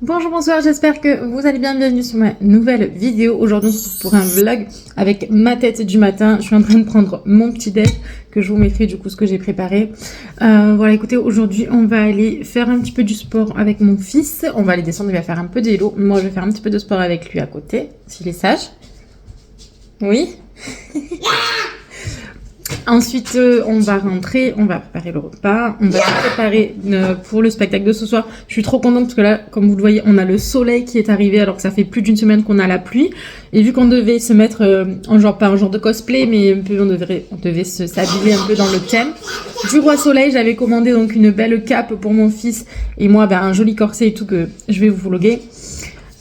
Bonjour, bonsoir, j'espère que vous allez bien. Bienvenue sur ma nouvelle vidéo. Aujourd'hui, on se retrouve pour un vlog avec ma tête du matin. Je suis en train de prendre mon petit déj que je vous mettrai du coup ce que j'ai préparé. Voilà, écoutez, aujourd'hui, on va aller faire un petit peu du sport avec mon fils. On va aller descendre, il va faire un peu de vélo. Moi, je vais faire un petit peu de sport avec lui à côté, s'il est sage. Oui. Ensuite, on va rentrer, on va préparer le repas, on va se préparer pour le spectacle de ce soir. Je suis trop contente parce que là, comme vous le voyez, on a le soleil qui est arrivé alors que ça fait plus d'une semaine qu'on a la pluie. Et vu qu'on devait se mettre en genre, pas un genre de cosplay, mais un peu, on devait s'habiller un peu dans le thème du roi soleil. J'avais commandé donc une belle cape pour mon fils et moi, un joli corset et tout que je vais vous vloguer.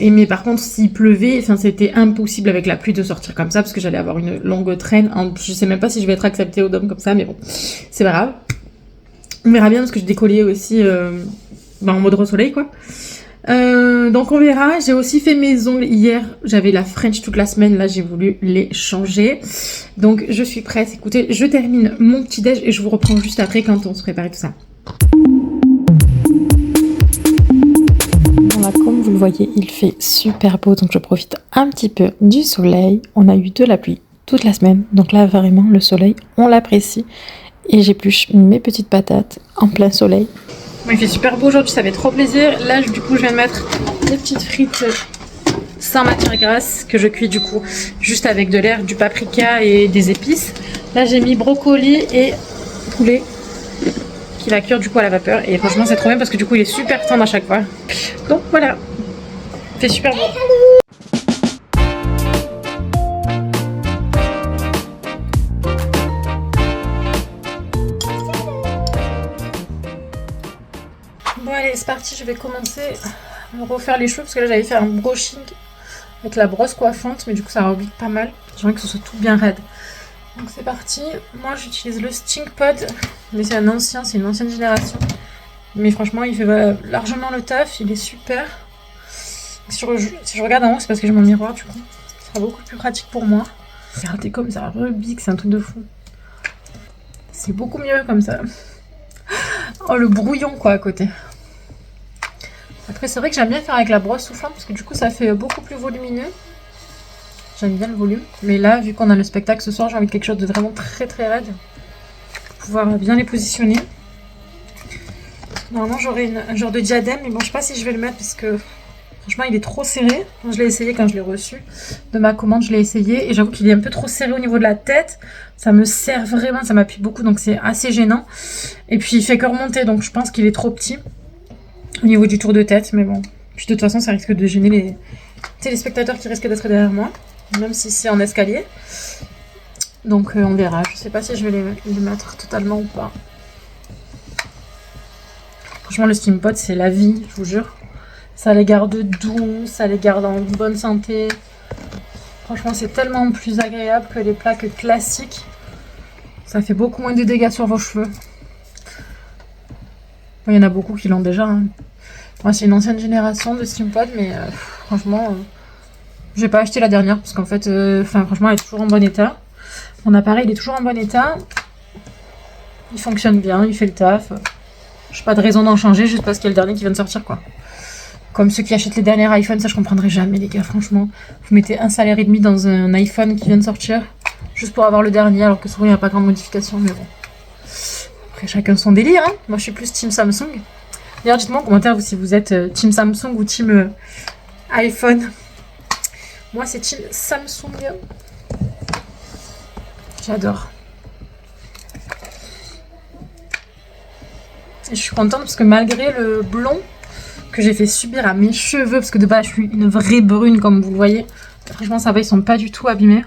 Mais par contre, s'il pleuvait, c'était impossible avec la pluie de sortir comme ça parce que j'allais avoir une longue traîne. Je sais même pas si je vais être acceptée au dôme comme ça, mais bon, c'est pas grave. On verra bien parce que je décollais aussi en mode roi soleil, quoi. Donc on verra. J'ai aussi fait mes ongles hier. J'avais la French toute la semaine. Là, j'ai voulu les changer. Donc je suis prête. Écoutez, je termine mon petit déj et je vous reprends juste après quand on se prépare tout ça. Comme vous le voyez, il fait super beau, donc je profite un petit peu du soleil. On a eu de la pluie toute la semaine, donc là vraiment le soleil, on l'apprécie. Et j'épluche mes petites patates en plein soleil. Bon, il fait super beau aujourd'hui, ça fait trop plaisir. Là du coup je vais mettre des petites frites sans matière grasse que je cuis du coup juste avec de l'air, du paprika et des épices. Là j'ai mis brocoli et poulet qui va cuire du coup à la vapeur et franchement c'est trop bien parce que du coup il est super tendre à chaque fois. Donc voilà, c'est super bon. Bon allez c'est parti, je vais commencer à me refaire les cheveux parce que là j'avais fait un brushing avec la brosse coiffante mais du coup ça rebique pas mal. J'aimerais que ce soit tout bien raide. Donc c'est parti, moi j'utilise le Stink Pod, mais c'est une ancienne génération. Mais franchement il fait largement le taf, il est super. Si je regarde en haut c'est parce que j'ai mon miroir du coup, ce sera beaucoup plus pratique pour moi. Regardez comme ça rebique, c'est un truc de fou. C'est beaucoup mieux comme ça. Oh le brouillon quoi à côté. Après c'est vrai que j'aime bien faire avec la brosse soufflante parce que du coup ça fait beaucoup plus volumineux. J'aime bien le volume, mais là, vu qu'on a le spectacle ce soir, j'ai envie de quelque chose de vraiment très très raide pour pouvoir bien les positionner. Normalement, j'aurai un genre de diadème, mais bon, je sais pas si je vais le mettre parce que franchement, il est trop serré. Je l'ai essayé quand je l'ai reçu de ma commande, je l'ai essayé et j'avoue qu'il est un peu trop serré au niveau de la tête. Ça me sert vraiment, ça m'appuie beaucoup, donc c'est assez gênant. Et puis, il fait que remonter, donc je pense qu'il est trop petit au niveau du tour de tête, mais bon. Puis de toute façon, ça risque de gêner les téléspectateurs qui risquent d'être derrière moi. Même si c'est en escalier. Donc on verra. Je sais pas si je vais les mettre totalement ou pas. Franchement le Stink Pod c'est la vie, je vous jure. Ça les garde doux, ça les garde en bonne santé. Franchement c'est tellement plus agréable que les plaques classiques. Ça fait beaucoup moins de dégâts sur vos cheveux. Bon, il y en a beaucoup qui l'ont déjà. Hein. Moi c'est une ancienne génération de Stink Pod mais franchement... j'ai pas acheté la dernière parce qu'en fait, franchement, elle est toujours en bon état. Mon appareil, il est toujours en bon état. Il fonctionne bien, il fait le taf. J'ai pas de raison d'en changer juste parce qu'il y a le dernier qui vient de sortir, quoi. Comme ceux qui achètent les derniers iPhones, ça je comprendrai jamais, les gars, franchement. Vous mettez un salaire et demi dans un iPhone qui vient de sortir juste pour avoir le dernier, alors que souvent il n'y a pas grande modification, mais bon. Après, chacun son délire, hein. Moi, je suis plus team Samsung. D'ailleurs, dites-moi en commentaire si vous êtes team Samsung ou team iPhone. Moi, c'est team Samsung. J'adore. Et je suis contente parce que malgré le blond que j'ai fait subir à mes cheveux, parce que de base, je suis une vraie brune, comme vous le voyez. Franchement, ça va, ils sont pas du tout abîmés.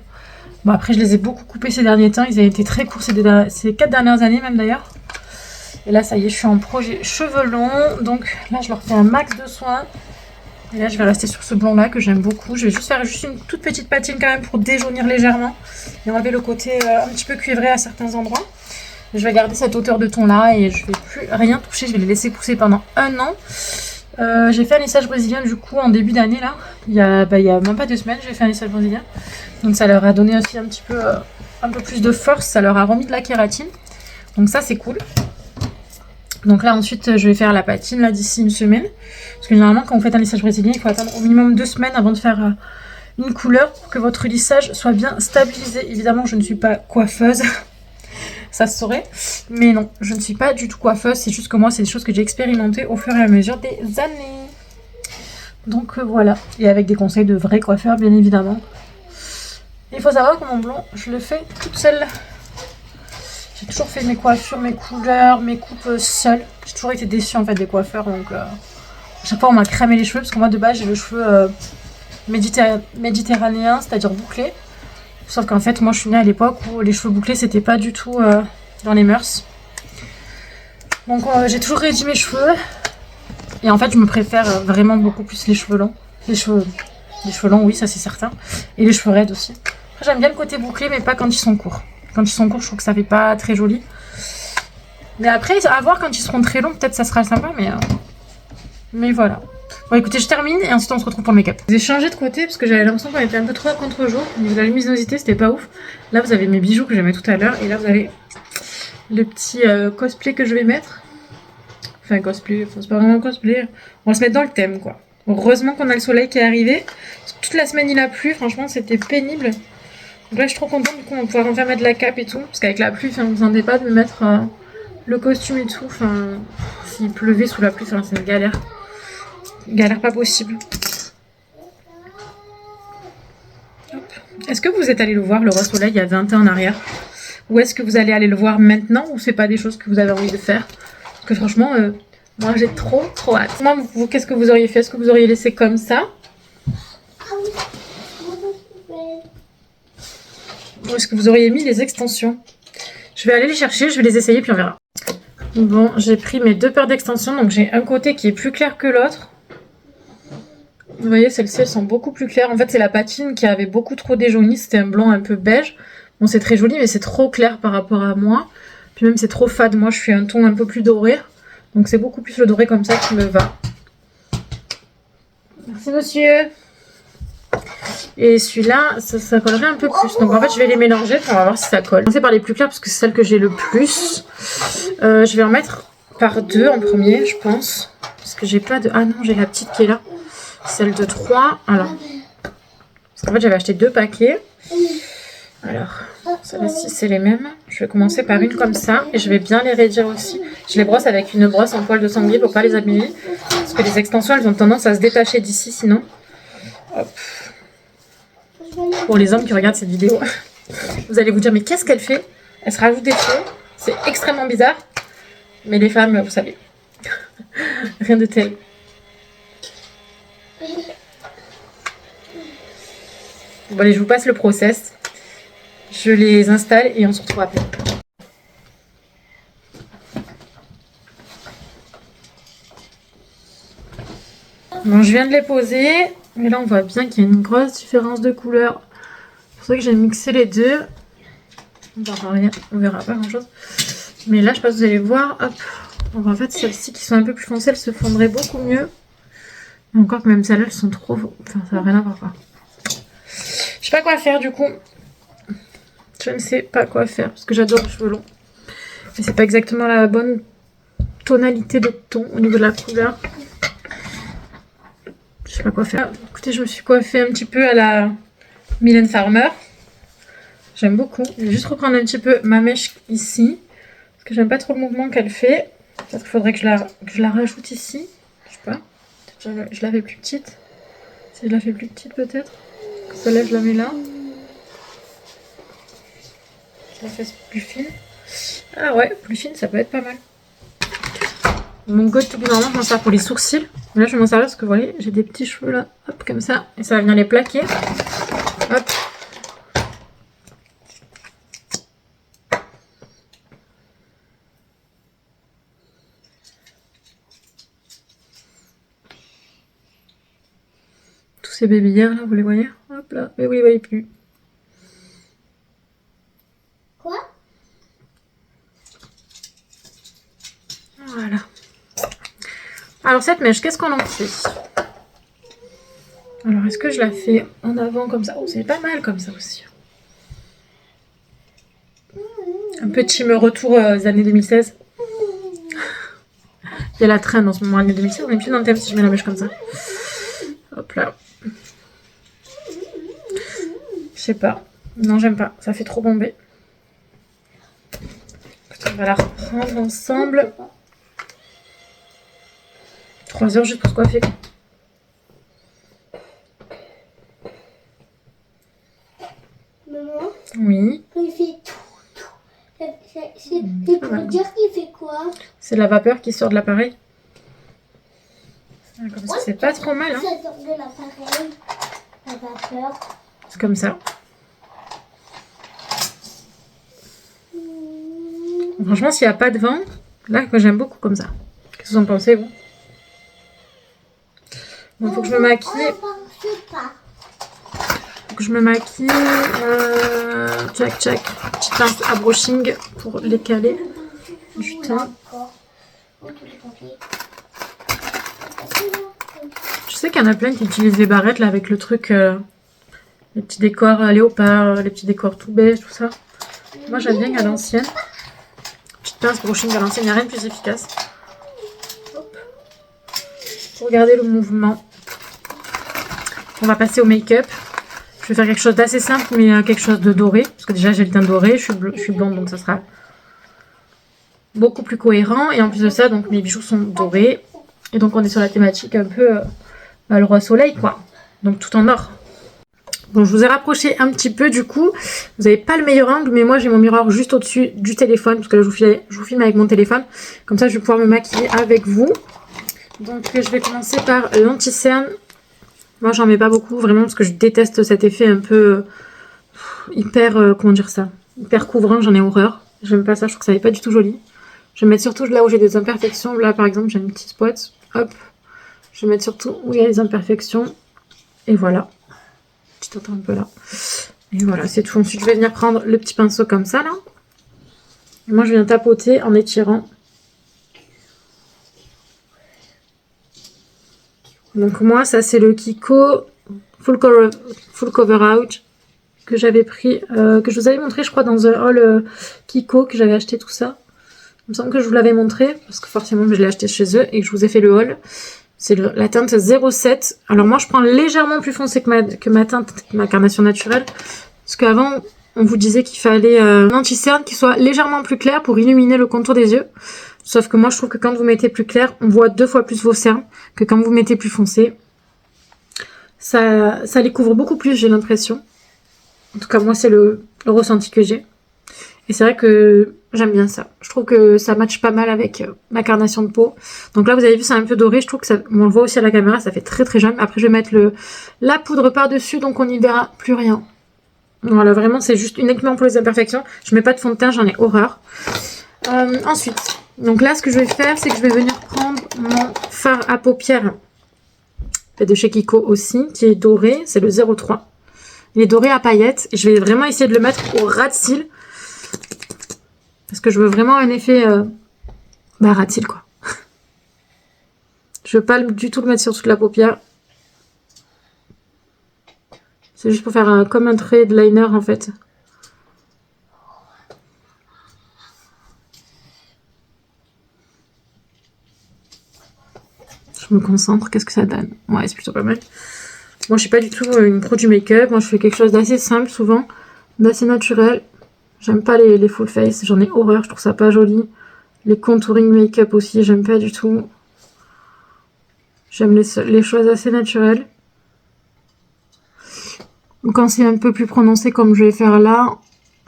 Bon, après, je les ai beaucoup coupés ces derniers temps. Ils avaient été très courts ces 4 dernières années, même d'ailleurs. Et là, ça y est, je suis en projet cheveux longs. Donc là, je leur fais un max de soins. Et là, je vais rester sur ce blond-là que j'aime beaucoup. Je vais juste faire une toute petite patine quand même pour déjaunir légèrement et enlever le côté un petit peu cuivré à certains endroits. Je vais garder cette hauteur de ton-là et je vais plus rien toucher. Je vais les laisser pousser pendant 1 an. J'ai fait un lissage brésilien du coup en début d'année là. Il y a même pas 2 semaines, j'ai fait un lissage brésilien. Donc ça leur a donné aussi un peu plus de force. Ça leur a remis de la kératine. Donc ça c'est cool. Donc là ensuite je vais faire la patine là d'ici une semaine. Parce que généralement quand vous faites un lissage brésilien, il faut attendre au minimum 2 semaines avant de faire une couleur pour que votre lissage soit bien stabilisé. Évidemment je ne suis pas coiffeuse, ça se saurait. Mais non, je ne suis pas du tout coiffeuse, c'est juste que moi c'est des choses que j'ai expérimentées au fur et à mesure des années. Donc voilà, et avec des conseils de vrais coiffeurs bien évidemment. Il faut savoir que mon blond, je le fais toute seule. J'ai toujours fait mes coiffures, mes couleurs, mes coupes seule. J'ai toujours été déçue en fait des coiffeurs, donc à chaque fois on m'a cramé les cheveux parce que moi de base j'ai le cheveu méditerranéen, c'est-à-dire bouclé. Sauf qu'en fait moi je suis née à l'époque où les cheveux bouclés c'était pas du tout dans les mœurs. Donc j'ai toujours réduit mes cheveux. Et en fait je me préfère vraiment beaucoup plus les cheveux longs. Les cheveux longs oui ça c'est certain. Et les cheveux raides aussi. Après j'aime bien le côté bouclé mais pas quand ils sont courts. Quand ils sont courts, je trouve que ça fait pas très joli. Mais après, à voir quand ils seront très longs, peut-être ça sera sympa, mais voilà. Bon, écoutez, je termine et ensuite on se retrouve pour le make-up. J'ai changé de côté parce que j'avais l'impression qu'on était un peu trop à contre-jour. Au niveau de la luminosité, c'était pas ouf. Là, vous avez mes bijoux que j'aimais tout à l'heure. Et là, vous avez le petit cosplay que je vais mettre. Enfin, cosplay, c'est pas vraiment cosplay. On va se mettre dans le thème, quoi. Heureusement qu'on a le soleil qui est arrivé. Toute la semaine, il a plu. Franchement, c'était pénible. Donc là je suis trop contente, du coup on va pouvoir enfin mettre la cape et tout. Parce qu'avec la pluie, vous entendez pas de me mettre le costume et tout. Enfin, s'il pleuvait sous la pluie, c'est une galère. Galère pas possible. Est-ce que vous êtes allé le voir, le roi soleil, il y a 20 ans en arrière? Ou est-ce que vous allez aller le voir maintenant? Ou c'est pas des choses que vous avez envie de faire? Parce que franchement, moi j'ai trop hâte. Moi, vous, qu'est-ce que vous auriez fait? Est-ce que vous auriez laissé comme ça? Ou est-ce que vous auriez mis les extensions? Je vais aller les chercher, je vais les essayer puis on verra. Bon, j'ai pris mes 2 paires d'extensions. Donc j'ai un côté qui est plus clair que l'autre. Vous voyez, celles-ci, elles sont beaucoup plus claires. En fait, c'est la patine qui avait beaucoup trop déjauni. C'était un blanc un peu beige. Bon, c'est très joli, mais c'est trop clair par rapport à moi. Puis même, c'est trop fade. Moi, je suis un ton un peu plus doré. Donc c'est beaucoup plus le doré comme ça qui me va. Merci, monsieur. Et celui-là, ça collerait un peu plus. Donc en fait, je vais les mélanger. On va voir si ça colle. Je vais commencer par les plus clairs parce que c'est celle que j'ai le plus. Je vais en mettre par 2 en premier, je pense. Parce que j'ai pas de... Ah non, j'ai la petite qui est là. Celle de 3. Alors. Parce qu'en fait, j'avais acheté 2 paquets. Alors, celles-ci, c'est les mêmes. Je vais commencer par une comme ça. Et je vais bien les raidir aussi. Je les brosse avec une brosse en poil de sanglier pour pas les abîmer. Parce que les extensions, elles ont tendance à se détacher d'ici sinon. Hop. Pour les hommes qui regardent cette vidéo, vous allez vous dire mais qu'est-ce qu'elle fait? Elle se rajoute des cheveux, c'est extrêmement bizarre. Mais les femmes, vous savez, rien de tel. Bon allez, je vous passe le process. Je les installe et on se retrouve après. Bon, je viens de les poser. Mais là, on voit bien qu'il y a une grosse différence de couleur. C'est pour ça que j'ai mixé les deux. On verra pas grand chose. Mais là, je sais pas si vous allez voir. Hop. Donc en fait, celles-ci qui sont un peu plus foncées, elles se fondraient beaucoup mieux. Mais encore que même celles-là, elles sont trop... Enfin, ça n'a rien à voir, quoi. Je sais pas quoi faire, du coup. Je ne sais pas quoi faire. Parce que j'adore les cheveux longs. Mais c'est pas exactement la bonne tonalité de ton au niveau de la couleur. Je sais pas quoi faire. Écoutez, je me suis coiffée un petit peu à la Mylène Farmer. J'aime beaucoup. Je vais juste reprendre un petit peu ma mèche ici. Parce que j'aime pas trop le mouvement qu'elle fait. Peut-être qu'il faudrait que je la rajoute ici. Je sais pas. Je la fais plus petite. Si je la fais plus petite peut-être. Celle-là, je la mets là. Je la fais plus fine. Ah ouais, plus fine, ça peut être pas mal. Mon go-to, normalement, je m'en sers pour les sourcils. Mais là, je vais m'en servir parce que vous voyez, j'ai des petits cheveux là, hop, comme ça. Et ça va venir les plaquer. Hop. Tous ces babillères là, vous les voyez? Hop là, mais vous les voyez plus. Quoi? Voilà. Alors cette mèche, qu'est-ce qu'on en fait? Alors est-ce que je la fais en avant comme ça? Oh, c'est pas mal comme ça aussi. Un petit me retour aux années 2016. Il y a la traîne en ce moment, l'année 2006. On est plus dans le thème si je mets la mèche comme ça. Hop là. Je sais pas. Non, j'aime pas. Ça fait trop bomber. On va la reprendre ensemble. 3 heures juste pour se coiffer. Maman, Oui. il fait tout. C'est pour dire qu'il fait quoi? C'est la vapeur qui sort de l'appareil. Comme ça, c'est pas trop mal. Hein. Ça sort de l'appareil. La vapeur. C'est comme ça. Franchement, s'il n'y a pas de vent, là, j'aime beaucoup comme ça. Qu'est-ce que vous en pensez, vous? Bon, faut que je me maquille. Faut que je me maquille. Tchac, tchac. Petite pince à brushing pour les caler. Du temps. Je sais qu'il y en a plein qui utilisent les barrettes là avec le truc, les petits décors léopard, les petits décors tout beige, tout ça. Moi, j'aime bien à l'ancienne. Petite pince brushing à l'ancienne, il n'y a rien de plus efficace. Hop. Pour regarder le mouvement. On va passer au make-up. Je vais faire quelque chose d'assez simple, mais quelque chose de doré. Parce que déjà, j'ai le teint doré, je suis blonde, donc ça sera beaucoup plus cohérent. Et en plus de ça, donc mes bijoux sont dorés. Et donc, on est sur la thématique un peu le roi soleil, quoi. Donc, tout en or. Bon, je vous ai rapproché un petit peu, du coup. Vous n'avez pas le meilleur angle, mais moi, j'ai mon miroir juste au-dessus du téléphone. Parce que là, je vous filme avec mon téléphone. Comme ça, je vais pouvoir me maquiller avec vous. Donc, je vais commencer par l'anti-cerne. Moi, j'en mets pas beaucoup, vraiment, parce que je déteste cet effet un peu hyper, comment dire ça, hyper couvrant, j'en ai horreur. J'aime pas ça, je trouve que ça n'est pas du tout joli. Je vais mettre surtout là où j'ai des imperfections. Là, par exemple, j'ai une petite spot. Hop. Je vais mettre surtout où il y a les imperfections. Et voilà. Petit autre un peu là. Et voilà, c'est tout. Ensuite, je vais venir prendre le petit pinceau comme ça, là. Et moi, je viens tapoter en étirant. Donc moi, ça c'est le Kiko Full Cover Out que j'avais pris, que je vous avais montré je crois dans un haul Kiko, que j'avais acheté tout ça. Il me semble que je vous l'avais montré, parce que forcément je l'ai acheté chez eux et que je vous ai fait le haul. C'est la teinte 07. Alors moi je prends légèrement plus foncé que ma teinte, ma carnation naturelle. Parce qu'avant on vous disait qu'il fallait un anti-cerne qui soit légèrement plus clair pour illuminer le contour des yeux. Sauf que moi, je trouve que quand vous mettez plus clair, on voit 2 fois plus vos cernes que quand vous mettez plus foncé. Ça les couvre beaucoup plus, j'ai l'impression. En tout cas, moi, c'est le ressenti que j'ai. Et c'est vrai que j'aime bien ça. Je trouve que ça matche pas mal avec ma carnation de peau. Donc là, vous avez vu, c'est un peu doré. Je trouve que ça, on le voit aussi à la caméra, ça fait très très jeune. Après, je vais mettre la poudre par-dessus, donc on n'y verra plus rien. Voilà, vraiment, c'est juste uniquement pour les imperfections. Je mets pas de fond de teint, j'en ai horreur. Ensuite... Donc là, ce que je vais faire, c'est que je vais venir prendre mon fard à paupières de chez Kiko aussi, qui est doré. C'est le 03. Il est doré à paillettes. Et je vais vraiment essayer de le mettre au ras de cils. Parce que je veux vraiment un effet ras de cils, quoi. Je veux pas du tout le mettre sur toute la paupière. C'est juste pour faire comme un trait de liner, en fait. Je me concentre, qu'est-ce que ça donne? Ouais, c'est plutôt pas mal. Moi, je suis pas du tout une pro du make-up. Moi, je fais quelque chose d'assez simple, souvent. D'assez naturel. J'aime pas les full face. J'en ai horreur, je trouve ça pas joli. Les contouring make-up aussi, j'aime pas du tout. J'aime les choses assez naturelles. Quand c'est un peu plus prononcé comme je vais faire là,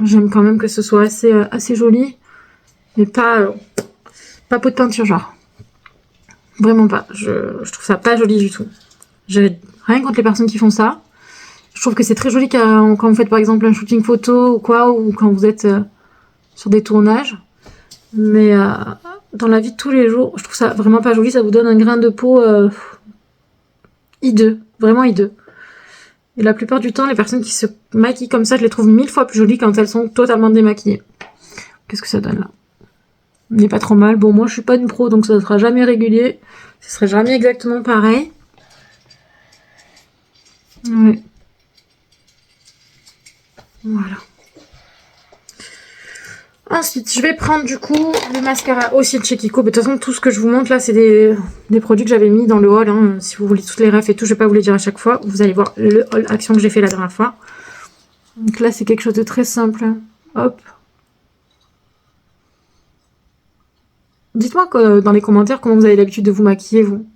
j'aime quand même que ce soit assez joli. Mais pas peau de peinture, genre. Vraiment pas. Je trouve ça pas joli du tout. J'ai rien contre les personnes qui font ça. Je trouve que c'est très joli quand vous faites par exemple un shooting photo ou quoi, ou quand vous êtes sur des tournages. Mais dans la vie de tous les jours, je trouve ça vraiment pas joli. Ça vous donne un grain de peau hideux. Vraiment hideux. Et la plupart du temps, les personnes qui se maquillent comme ça, je les trouve 1000 fois plus jolies quand elles sont totalement démaquillées. Qu'est-ce que ça donne là? On n'est pas trop mal. Bon, moi, je suis pas une pro, donc ça ne sera jamais régulier. Ce serait jamais exactement pareil. Ouais. Voilà. Ensuite, je vais prendre du coup le mascara aussi de chez Kiko. De toute façon, tout ce que je vous montre là, c'est des produits que j'avais mis dans le haul. Hein. Si vous voulez toutes les refs et tout, je vais pas vous les dire à chaque fois. Vous allez voir le haul action que j'ai fait la dernière fois. Donc là, c'est quelque chose de très simple. Hop. Dites-moi dans les commentaires comment vous avez l'habitude de vous maquiller, vous.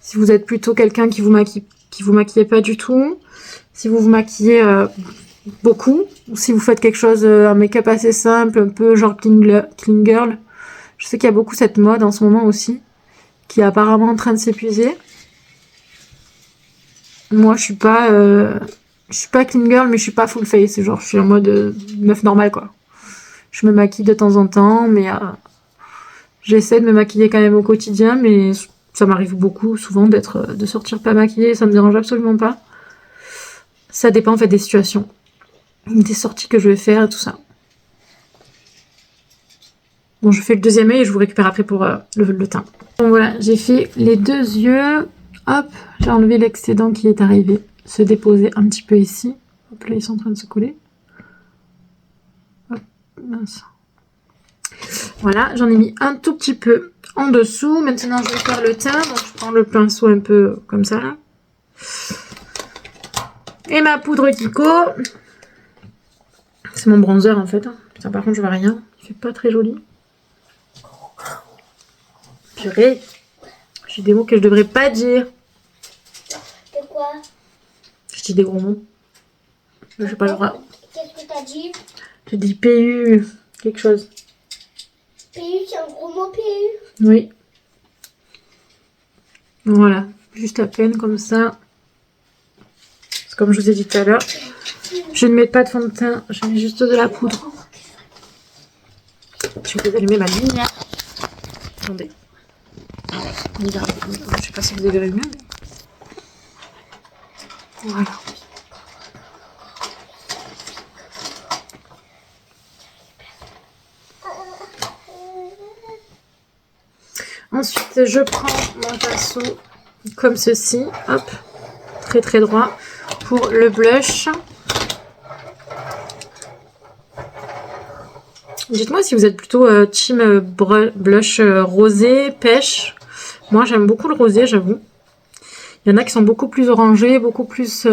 Si vous êtes plutôt quelqu'un qui vous maquillez pas du tout. Si vous vous maquillez beaucoup. Ou si vous faites quelque chose, un make-up assez simple, un peu genre clean girl. Je sais qu'il y a beaucoup cette mode en ce moment aussi. Qui est apparemment en train de s'épuiser. Moi, je suis pas clean girl, mais je suis pas full face. Genre, je suis en mode meuf normale, quoi. Je me maquille de temps en temps, mais j'essaie de me maquiller quand même au quotidien, mais ça m'arrive beaucoup, souvent, de sortir pas maquillée. Ça me dérange absolument pas. Ça dépend, en fait, des situations. Des sorties que je vais faire et tout ça. Bon, je fais le deuxième œil et je vous récupère après pour le teint. Bon, voilà, j'ai fait les deux yeux. Hop, j'ai enlevé l'excédent qui est arrivé. Se déposer un petit peu ici. Hop, là, ils sont en train de se coller. Hop, mince. Voilà, j'en ai mis un tout petit peu en dessous. Maintenant, je vais faire le teint. Donc, je prends le pinceau un peu comme ça, là. Et ma poudre Kiko. C'est mon bronzer, en fait. Putain, par contre, je vois rien. Il fait pas très joli. Purée. J'ai des mots que je devrais pas dire. De quoi? Je dis des gros mots. Je sais pas le droit. Qu'est-ce que t'as dit? Je dis PU, quelque chose. PU, c'est un gros mot PU? Oui. Voilà. Juste à peine comme ça. C'est comme je vous ai dit tout à l'heure. Je ne mets pas de fond de teint. Je mets juste de la poudre. Je vais allumer ma lumière. Attendez. Je sais pas si vous avez vu mieux. Voilà. Ensuite, je prends mon pinceau comme ceci. Hop. Très très droit. Pour le blush. Dites-moi si vous êtes plutôt team blush rosé, pêche. Moi, j'aime beaucoup le rosé, j'avoue. Il y en a qui sont beaucoup plus orangés, beaucoup plus...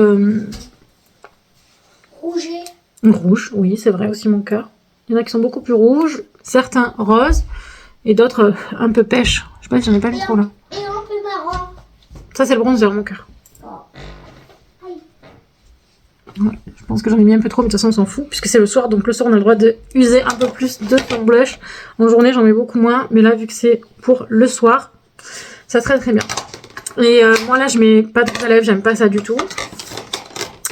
Rouget. Rouge, oui, c'est vrai, aussi mon cœur. Il y en a qui sont beaucoup plus rouges, certains roses, et d'autres un peu pêche. Je sais pas si j'en ai pas vu trop là. Et un peu marron. Ça, c'est le bronzer, mon cœur. Oh. Ouais, je pense que j'en ai mis un peu trop, mais de toute façon, on s'en fout, puisque c'est le soir, donc le soir, on a le droit de user un peu plus de ton blush. En journée, j'en mets beaucoup moins, mais là, vu que c'est pour le soir, ça serait très bien. Et moi, là, je mets pas de rouge à lèvres, j'aime pas ça du tout.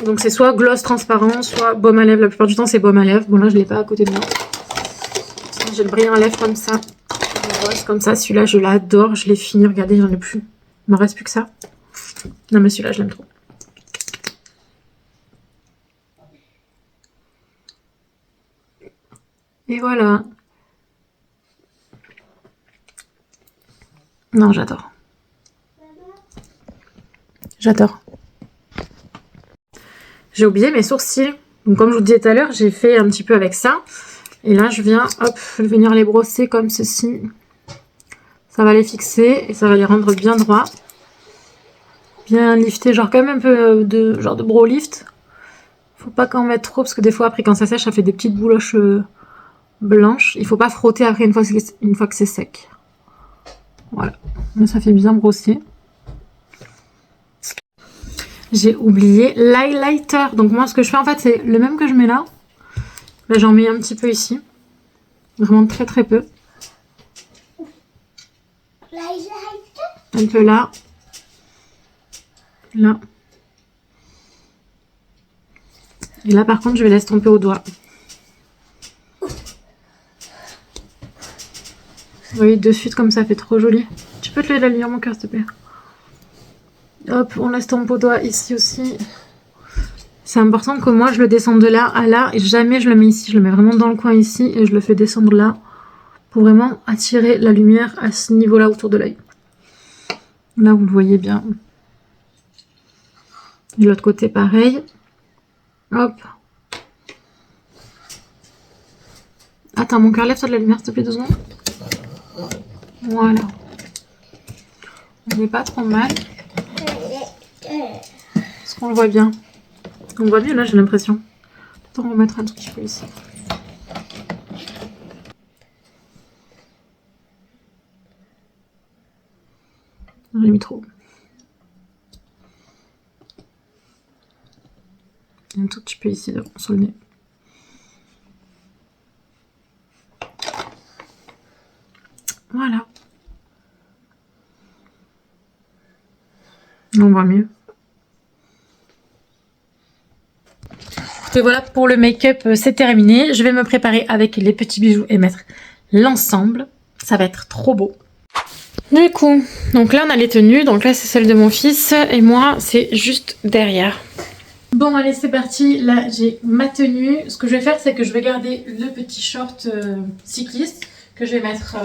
Donc, c'est soit gloss transparent, soit baume à lèvres. La plupart du temps, c'est baume à lèvres. Bon, là, je l'ai pas à côté de moi. J'ai le brillant à lèvres comme ça. Rose comme ça. Celui-là, je l'adore. Je l'ai fini. Regardez, j'en ai plus. Il m'en reste plus que ça. Non, mais celui-là, je l'aime trop. Et voilà. Non, j'adore. J'adore. J'ai oublié mes sourcils. Donc, comme je vous disais tout à l'heure, j'ai fait un petit peu avec ça. Et là, je viens, hop, venir les brosser comme ceci. Ça va les fixer et ça va les rendre bien droits. Bien lifter, genre quand même un peu de bro lift. Faut pas qu'en mettre trop parce que des fois, après, quand ça sèche, ça fait des petites bouloches blanches. Il faut pas frotter après une fois que c'est sec. Voilà. Mais ça fait bien brosser. J'ai oublié l'highlighter. Donc moi, ce que je fais en fait, c'est le même que je mets là. Là, j'en mets un petit peu ici. Vraiment très très peu. Un peu là. Là. Et là, par contre, je vais l'estomper au doigt. Vous voyez, de suite, comme ça fait trop joli. Tu peux te lever la lumière, mon cœur, s'il te plaît. Hop, on l'estompe au doigt ici aussi. C'est important que moi, je le descende de là à là. Et jamais je le mets ici. Je le mets vraiment dans le coin ici. Et je le fais descendre là. Pour vraiment attirer la lumière à ce niveau-là autour de l'œil. Là, vous le voyez bien. De l'autre côté, pareil. Hop. Attends, mon cœur, lève-toi de la lumière, s'il te plaît, 2 secondes. Voilà. On n'est pas trop mal. Est-ce qu'on le voit bien? On le voit bien, là, j'ai l'impression. Peut-être on va remettre un tout petit peu ici. J'ai mis trop. Un tout petit peu ici, devant, sur le nez. Voilà. On voit mieux. Et voilà pour le make-up, c'est terminé. Je vais me préparer avec les petits bijoux et mettre l'ensemble. Ça va être trop beau. Du coup, donc là on a les tenues. Donc là c'est celle de mon fils et moi c'est juste derrière. Bon allez c'est parti. Là j'ai ma tenue. Ce que je vais faire c'est que je vais garder le petit short cycliste que je vais mettre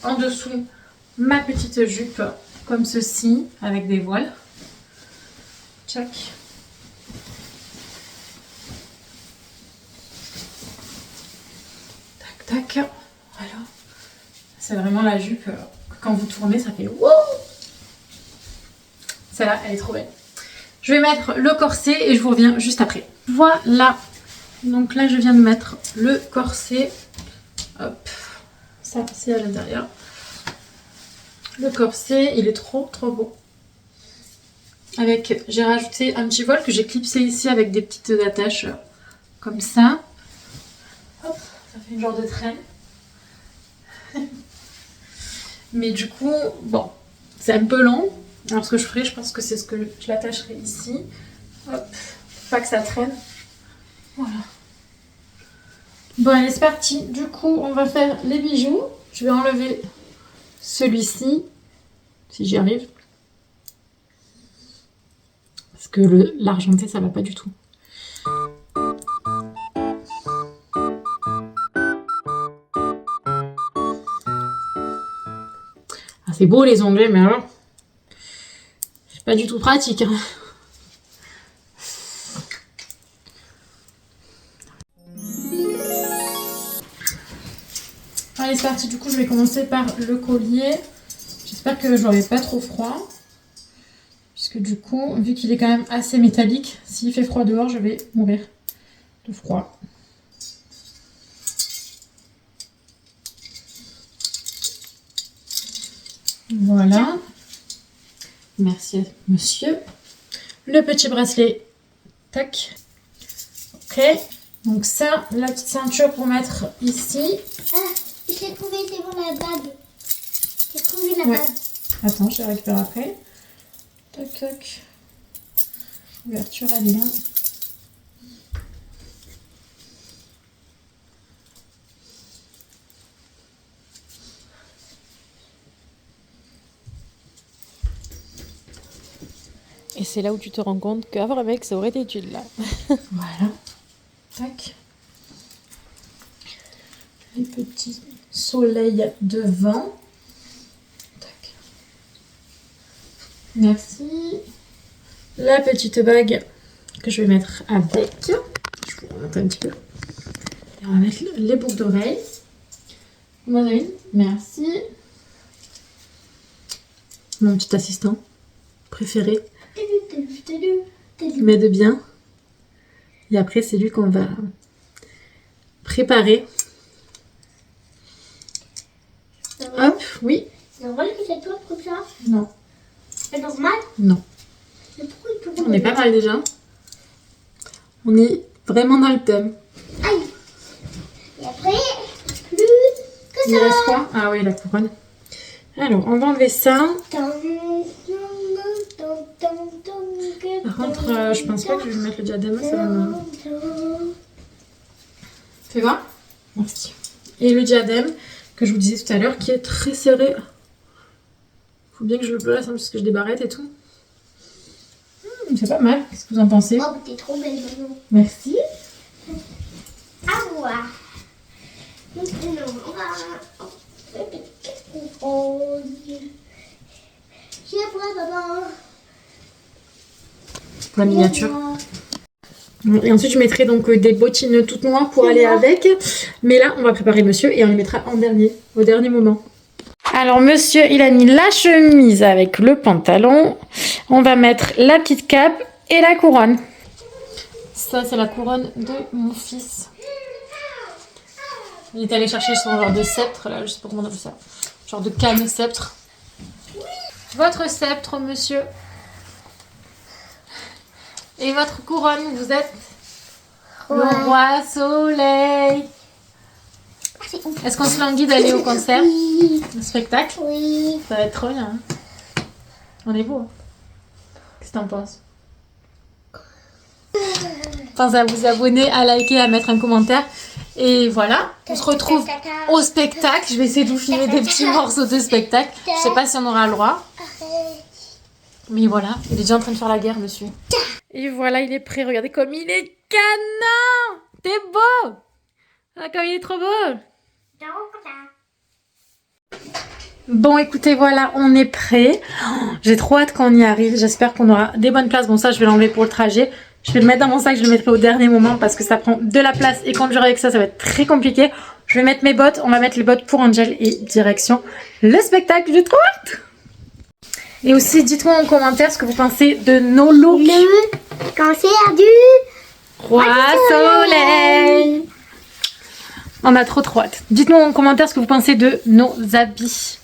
en dessous ma petite jupe comme ceci avec des voiles. Tchac. Tac, tac. Voilà. C'est vraiment la jupe. Quand vous tournez, ça fait wow. Celle-là, elle est trop belle. Je vais mettre le corset et je vous reviens juste après. Voilà. Donc là, je viens de mettre le corset. Hop. Ça, c'est à l'intérieur. Le corset, il est trop beau. Avec, j'ai rajouté un petit voile que j'ai clipsé ici avec des petites attaches comme ça. Hop, ça fait une genre de traîne. Mais du coup, bon, c'est un peu long. Alors ce que je ferai, je pense que c'est ce que je l'attacherai ici. Hop, pas que ça traîne. Voilà. Bon, allez, c'est parti. Du coup, on va faire les bijoux. Je vais enlever celui-ci, si j'y arrive. Parce que l'argenté, ça va pas du tout. Ah, c'est beau les onglets, mais alors, c'est pas du tout pratique. Hein. Allez, c'est parti. Du coup, je vais commencer par le collier. J'espère que j'aurai pas trop froid. Puisque du coup, vu qu'il est quand même assez métallique, s'il fait froid dehors, je vais mourir de froid. Voilà. Merci monsieur. Le petit bracelet. Tac. Ok. Donc ça, la petite ceinture pour mettre ici. Ah, j'ai trouvé, c'est bon, la bague. J'ai trouvé la bague. Attends, je la récupère après. Tac, tac. L'ouverture, elle est là. Et c'est là où tu te rends compte qu'avoir un mec, ça aurait été utile là. Voilà. Tac. Les petits soleils devant. Tac. Merci. La petite bague que je vais mettre avec. Je vais vous remonter un petit peu. Et on va mettre les boucles d'oreilles. Moi, une. Merci. Mon petit assistant préféré. Il m'aide bien. Et après, c'est lui qu'on va préparer. Hop, oui. C'est normal que ça tourne comme ça? Non. C'est normal? Non. Mais pourquoi il tourne? On est pas mal déjà. On est vraiment dans le thème. Aïe. Et après, plus que Il ça. reste quoi? Ah oui, la couronne. Alors, on va enlever ça. Par contre, je pense pas que je vais mettre le diadème. Ça va me... Fais voir. Merci. Et le diadème que je vous disais tout à l'heure qui est très serré. Faut bien que je le place hein, parce que je débarrette et tout. C'est pas mal. Qu'est-ce que vous en pensez? Oh, t'es trop belle, maman. Merci. À voir. Maintenant, on va... Qu'est-ce qu'on pose? J'ai à voir, maman. Pour la miniature. Et ensuite, je mettrai donc des bottines toutes noires pour aller avec. Mais là, on va préparer monsieur et on les mettra en dernier, au dernier moment. Alors, monsieur, il a mis la chemise avec le pantalon. On va mettre la petite cape et la couronne. Ça, c'est la couronne de mon fils. Il est allé chercher son genre de sceptre, là, je sais pas comment on appelle ça. Genre de canne sceptre. Votre sceptre, monsieur. Et votre couronne, vous êtes le roi soleil. Est-ce qu'on se languit d'aller au concert? Oui. Au spectacle? Oui. Ça va être trop bien. Hein, on est beau. Hein. Qu'est-ce que t'en penses? Pensez à vous abonner, à liker, à mettre un commentaire. Et voilà, on se retrouve au spectacle. Je vais essayer de vous filmer des petits morceaux de spectacle. Je sais pas si on aura le droit. Mais voilà, il est déjà en train de faire la guerre, monsieur. Et voilà, il est prêt. Regardez comme il est canon. T'es beau. Ah, comme il est trop beau. Bon, écoutez, voilà, on est prêt. J'ai trop hâte qu'on y arrive. J'espère qu'on aura des bonnes places. Bon, ça, je vais l'enlever pour le trajet. Je vais le mettre dans mon sac. Je le mettrai au dernier moment parce que ça prend de la place. Et conduire avec ça, ça va être très compliqué. Je vais mettre mes bottes. On va mettre les bottes pour Angel et direction le spectacle. J'ai trop hâte. Et aussi, dites-moi en commentaire ce que vous pensez de nos looks. Le cancer du Roi soleil. On a trop hâte. Dites-moi en commentaire ce que vous pensez de nos habits.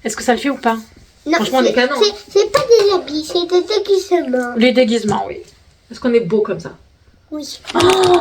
Est-ce que ça le fait ou pas? Non, franchement, on est canon. C'est pas des habits, c'est des déguisements. Les déguisements, oui. Est-ce qu'on est beau comme ça? Oui. Oh